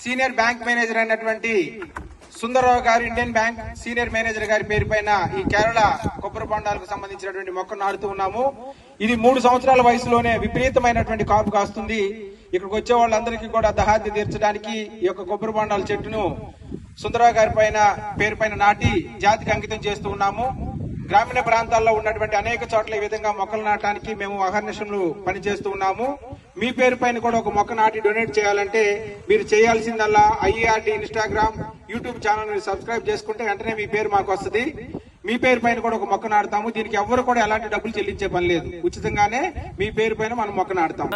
Senior bank manager అయినటువంటి సుందరరావు గారు Indian bank senior manager గారి పేరు పైన ఈ కేరళ కొబ్బరి బొండాలకు సంబంధించినటువంటి మొక్కను నాటుతూ ఉన్నాము. ఇది 3 సంవత్సరాల వయసులోనే విపరీతమైనటువంటి కాపు కాస్తుంది. ఇక్కడికి వచ్చే వాళ్ళందరికీ కూడా దహార్తి తీర్చడానికి ఈ యొక్క కొబ్బరి బొండాల చెట్టును సుందరరావు గారి పేరు పైన నాటి జాతికి అంకితం చేస్తూ ఉన్నాము. గ్రామీణ ప్రాంతాల్లో ఉన్నటువంటి అనేక చోట్ల ఈ విధంగా మొక్కలు నాటడానికి మేము అహర్నిశలు పనిచేస్తూ ఉన్నాము. మీ పేరు పైన కూడా ఒక మొక్క నాటి డొనేట్ చేయాలంటే మీరు చేయాల్సిందల్లా IERT Instagram YouTube channel subscribe చేసుకుంటే వెంటనే మీ పేరు మాకు వస్తుంది. మీ పేరు పైన కూడా ఒక మొక్క నాటుతాము. దీనికి ఎవరు కూడా ఎలాంటి డబ్బులు చెల్లించే పని లేదు. ఉచితంగానే మీ పేరు పైన మనం మొక్క నాటుతాం.